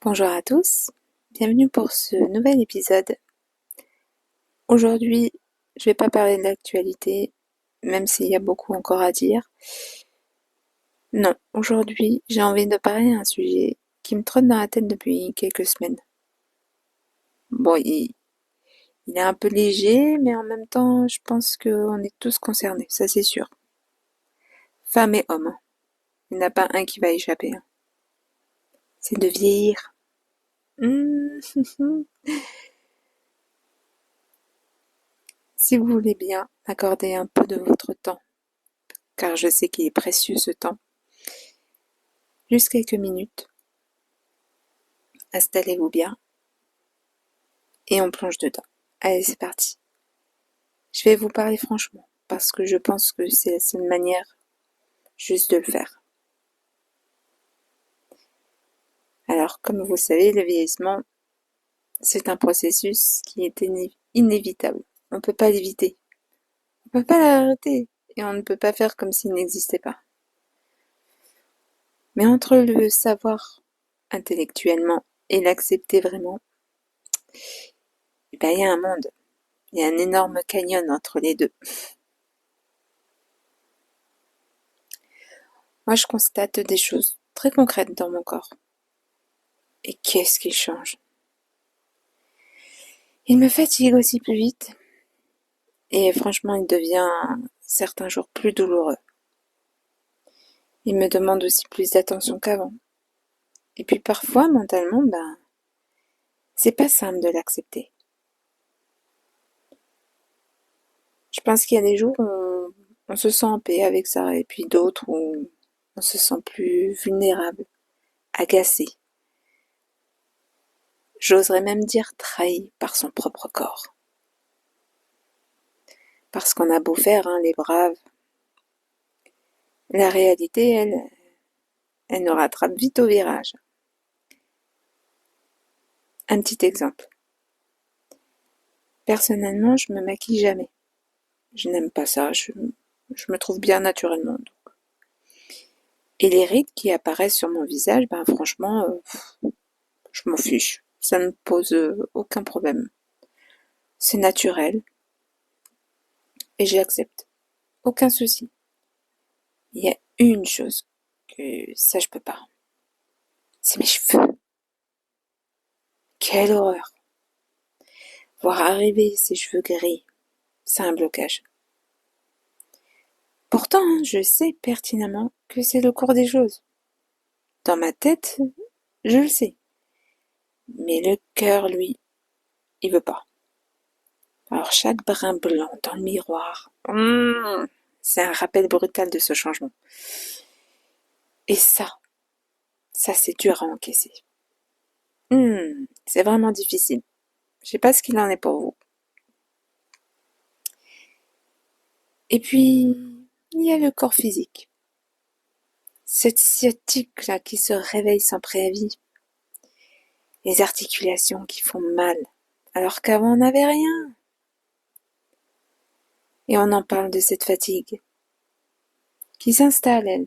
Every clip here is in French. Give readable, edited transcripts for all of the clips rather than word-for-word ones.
Bonjour à tous, bienvenue pour ce nouvel épisode. Aujourd'hui, je vais pas parler de l'actualité, même s'il y a beaucoup encore à dire. Non, aujourd'hui, j'ai envie de parler d'un sujet qui me trotte dans la tête depuis quelques semaines. Bon, il est un peu léger, mais en même temps, je pense qu'on est tous concernés, ça c'est sûr. Femmes et hommes, il n'y en a pas un qui va échapper. C'est de vieillir. Mmh. Si vous voulez bien accorder un peu de votre temps, car je sais qu'il est précieux ce temps, juste quelques minutes, installez-vous bien et on plonge dedans. Allez, c'est parti. Je vais vous parler franchement, parce que je pense que c'est la seule manière juste de le faire. Alors, comme vous savez, le vieillissement, c'est un processus qui est inévitable. On ne peut pas l'éviter. On ne peut pas l'arrêter. Et on ne peut pas faire comme s'il n'existait pas. Mais entre le savoir intellectuellement et l'accepter vraiment, il y a un monde. Il y a un énorme canyon entre les deux. Moi, je constate des choses très concrètes dans mon corps. Et qu'est-ce qu'il change? Il me fatigue aussi plus vite. Et franchement, il devient certains jours plus douloureux. Il me demande aussi plus d'attention qu'avant. Et puis parfois, mentalement, c'est pas simple de l'accepter. Je pense qu'il y a des jours où on se sent en paix avec ça, et puis d'autres où on se sent plus vulnérable, agacé. J'oserais même dire trahi par son propre corps. Parce qu'on a beau faire, les braves, la réalité, elle nous rattrape vite au virage. Un petit exemple. Personnellement, je me maquille jamais. Je n'aime pas ça, je me trouve bien naturellement. Donc. Et les rides qui apparaissent sur mon visage, franchement, je m'en fiche. Ça ne me pose aucun problème. C'est naturel et j'accepte. Aucun souci. Il y a une chose que ça je peux pas. C'est mes cheveux. Quelle horreur. Voir arriver ces cheveux gris, c'est un blocage. Pourtant, je sais pertinemment que c'est le cours des choses. Dans ma tête, je le sais. Mais le cœur, lui, il veut pas. Alors chaque brin blanc dans le miroir, c'est un rappel brutal de ce changement. Et ça c'est dur à encaisser. C'est vraiment difficile. Je sais pas ce qu'il en est pour vous. Et puis, il y a le corps physique. Cette sciatique là qui se réveille sans préavis. Les articulations qui font mal, alors qu'avant on n'avait rien. Et on en parle de cette fatigue qui s'installe, elle.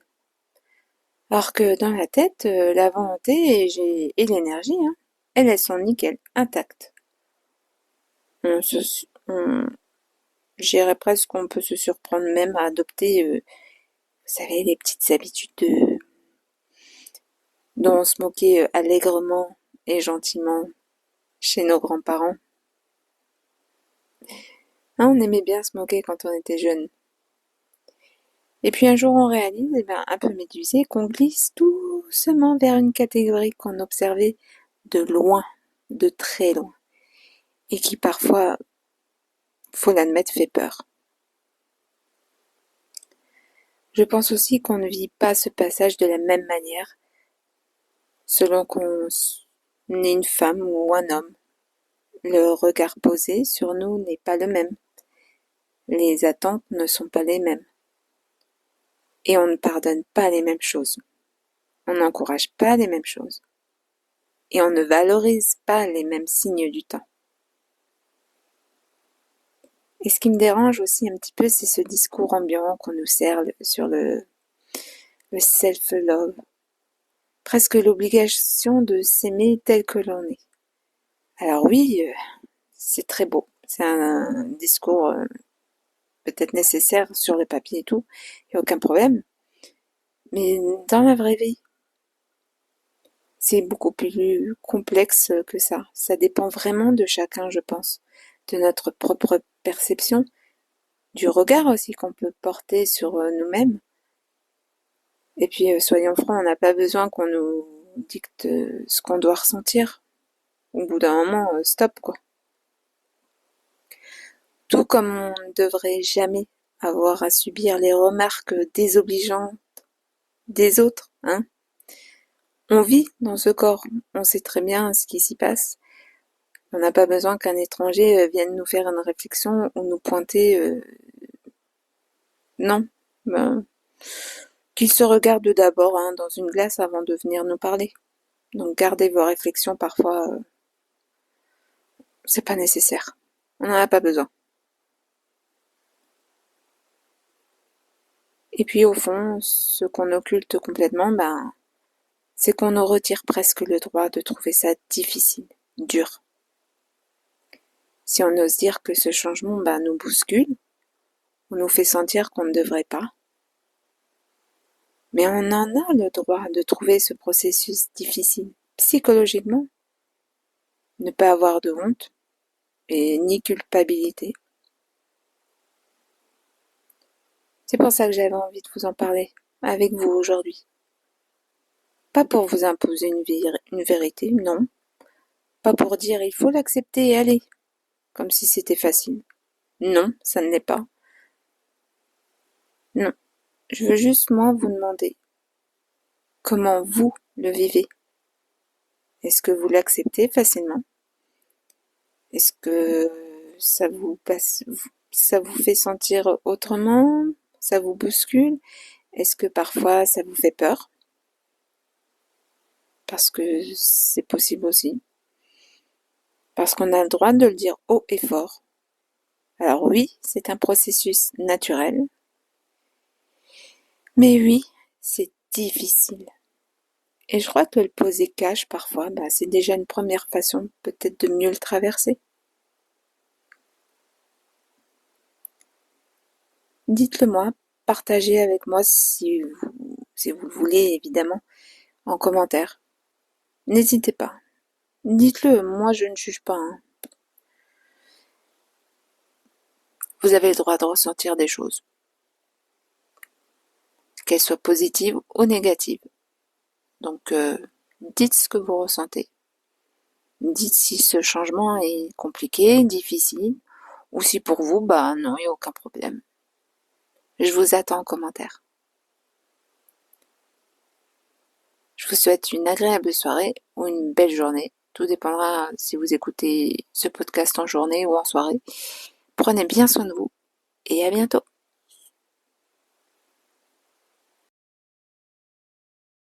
Alors que dans la tête, la volonté et l'énergie, elles sont nickel, intactes. On se, on, J'irais presque qu'on peut se surprendre même à adopter, vous savez, les petites habitudes dont on se moquait allègrement et gentiment chez nos grands-parents. On aimait bien se moquer quand on était jeune. Et puis un jour on réalise, un peu médusé, qu'on glisse doucement vers une catégorie qu'on observait de loin, de très loin, et qui parfois, faut l'admettre, fait peur. Je pense aussi qu'on ne vit pas ce passage de la même manière, selon qu'on est une femme ou un homme. Le regard posé sur nous n'est pas le même. Les attentes ne sont pas les mêmes. Et on ne pardonne pas les mêmes choses. On n'encourage pas les mêmes choses. Et on ne valorise pas les mêmes signes du temps. Et ce qui me dérange aussi un petit peu, c'est ce discours ambiant qu'on nous sert sur le self-love. presque l'obligation de s'aimer tel que l'on est. Alors oui, c'est très beau. C'est un discours peut-être nécessaire sur le papier et tout, il n'y a aucun problème. Mais dans la vraie vie, c'est beaucoup plus complexe que ça. Ça dépend vraiment de chacun, je pense, de notre propre perception, du regard aussi qu'on peut porter sur nous-mêmes. Et puis, soyons francs, on n'a pas besoin qu'on nous dicte ce qu'on doit ressentir. Au bout d'un moment, stop, quoi. Tout comme on ne devrait jamais avoir à subir les remarques désobligeantes des autres, hein. On vit dans ce corps, on sait très bien ce qui s'y passe. On n'a pas besoin qu'un étranger vienne nous faire une réflexion ou nous pointer. Non, ben, qu'il se regarde d'abord hein, dans une glace avant de venir nous parler. Donc gardez vos réflexions parfois, c'est pas nécessaire. On n'en a pas besoin. Et puis au fond, ce qu'on occulte complètement, ben, c'est qu'on nous retire presque le droit de trouver ça difficile, dur. Si on ose dire que ce changement ben, nous bouscule, ou nous fait sentir qu'on ne devrait pas, mais on en a le droit de trouver ce processus difficile, psychologiquement, ne pas avoir de honte et ni culpabilité. C'est pour ça que j'avais envie de vous en parler avec vous aujourd'hui. Pas pour vous imposer une vérité, non. Pas pour dire il faut l'accepter et aller, comme si c'était facile. Non, ça ne l'est pas. Non. Je veux juste, moi, vous demander comment vous le vivez. Est-ce que vous l'acceptez facilement? Est-ce que ça vous fait sentir autrement? Ça vous bouscule? Est-ce que parfois ça vous fait peur? Parce que c'est possible aussi. Parce qu'on a le droit de le dire haut et fort. Alors oui, c'est un processus naturel. Mais oui, c'est difficile. Et je crois que le poser cash parfois, bah, c'est déjà une première façon peut-être de mieux le traverser. Dites-le moi, partagez avec moi si vous le voulez évidemment en commentaire. N'hésitez pas. Dites-le, moi je ne juge pas. Hein. Vous avez le droit de ressentir des choses, qu'elles soient positives ou négatives. Donc dites ce que vous ressentez. Dites si ce changement est compliqué, difficile, ou si pour vous, bah non, il n'y a aucun problème. Je vous attends en commentaire. Je vous souhaite une agréable soirée ou une belle journée. Tout dépendra si vous écoutez ce podcast en journée ou en soirée. Prenez bien soin de vous et à bientôt.